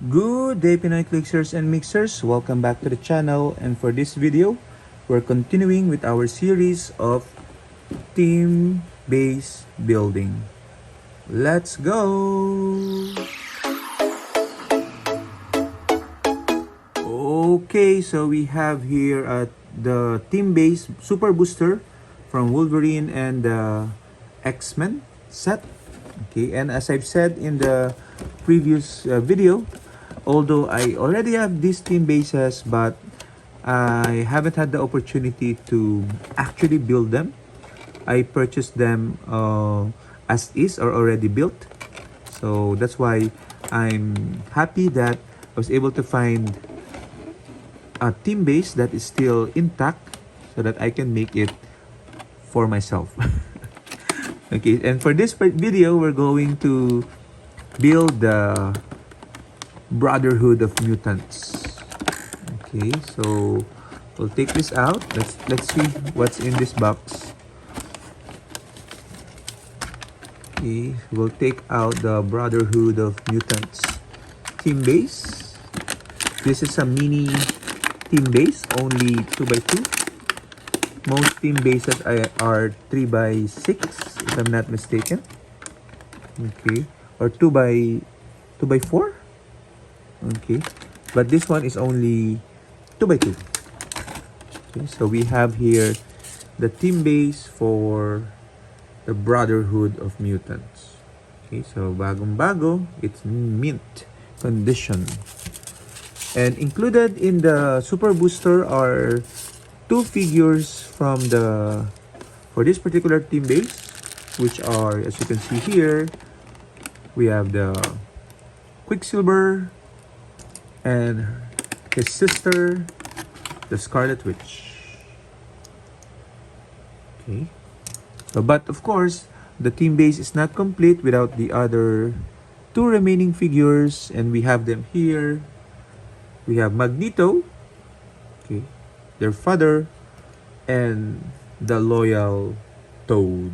Good day, Pinoy Clixers and Mixers. Welcome back to the channel. And for this video, we're continuing with our series of team-based building. Let's go! Okay, so we have here the team-based Super Booster from Wolverine and the X-Men set. Okay, and as I've said in the previous video, although I already have these team bases, but I haven't had the opportunity to actually build them. I purchased them as is or already built. So that's why I'm happy that I was able to find a team base that is still intact so that I can make it for myself. Okay, and for this video, we're going to build the Brotherhood of Mutants. Okay, so we'll take this out. Let's see what's in this box. Okay, we'll take out the Brotherhood of Mutants team base. This is a mini team base, only 2x2. Most team bases are 3x6, if I'm not mistaken. Okay, or 2x4. Okay, but this one is only 2x2. Okay, so we have here the team base for the Brotherhood of Mutants. Okay, so bagong-bago, it's mint condition. And included in the Super Booster are two figures for this particular team base, which are, as you can see here, we have the Quicksilver and his sister, the Scarlet Witch. Okay, so, but of course the team base is not complete without the other two remaining figures, and we have them here. We have Magneto, okay, their father, and the loyal Toad.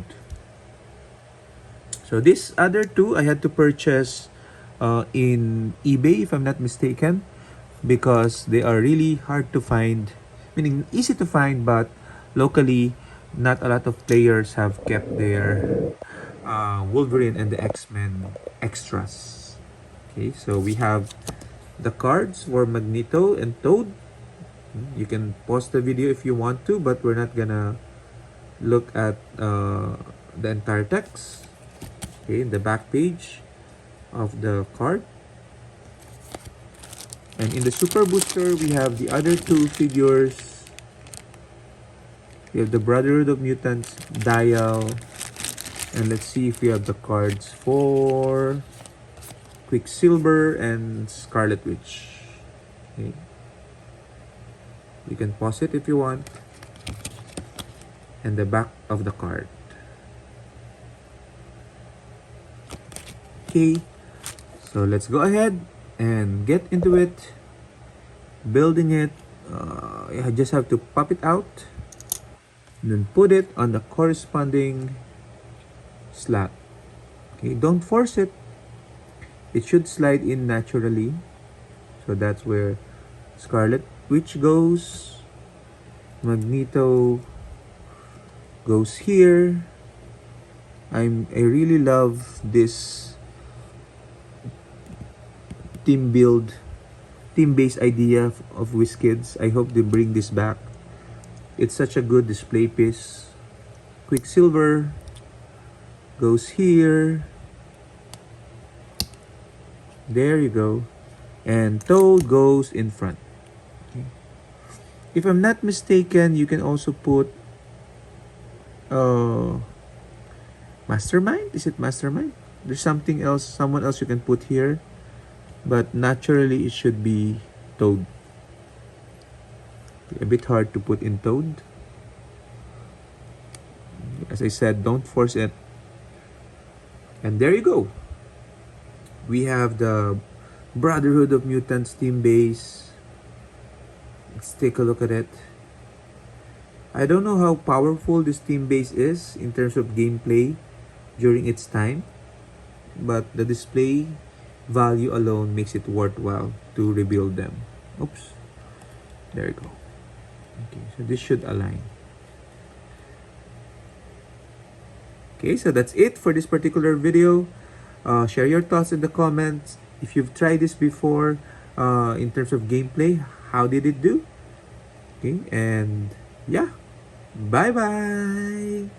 So these other two I had to purchase in eBay, if I'm not mistaken, because they are really hard to find, meaning easy to find, but locally not a lot of players have kept their Wolverine and the X-Men extras. Okay, so we have the cards for Magneto and Toad. You can pause the video if you want to, but we're not gonna look at the entire text. Okay, in the back page of the card. And in the Super Booster, we have the other two figures. We have the Brotherhood of Mutants, Dial. And let's see if we have the cards for Quicksilver and Scarlet Witch. Okay. You can pause it if you want. And the back of the card. Okay, so let's go ahead and get into it. Building it. I just have to pop it out. And then put it on the corresponding slot. Okay, don't force it. It should slide in naturally. So that's where Scarlet Witch goes. Magneto goes here. I really love this team base idea of WizKids. I hope they bring this back. It's such a good display piece. Quicksilver goes here. There you go. And Toad goes in front. Okay. If I'm not mistaken, you can also put Mastermind. Is it Mastermind? There's something else, someone else you can put here, but naturally it should be Toad. A bit hard to put in Toad. As I said, don't force it. And there you go. We have the Brotherhood of Mutants team base. Let's take a look at it. I don't know how powerful this team base is in terms of gameplay during its time, but the display value alone makes it worthwhile to rebuild them. Oops. There you go. Okay, so this should align. Okay, so that's it for this particular video. Share your thoughts in the comments. If you've tried this before, in terms of gameplay, how did it do? Okay, and yeah, bye bye.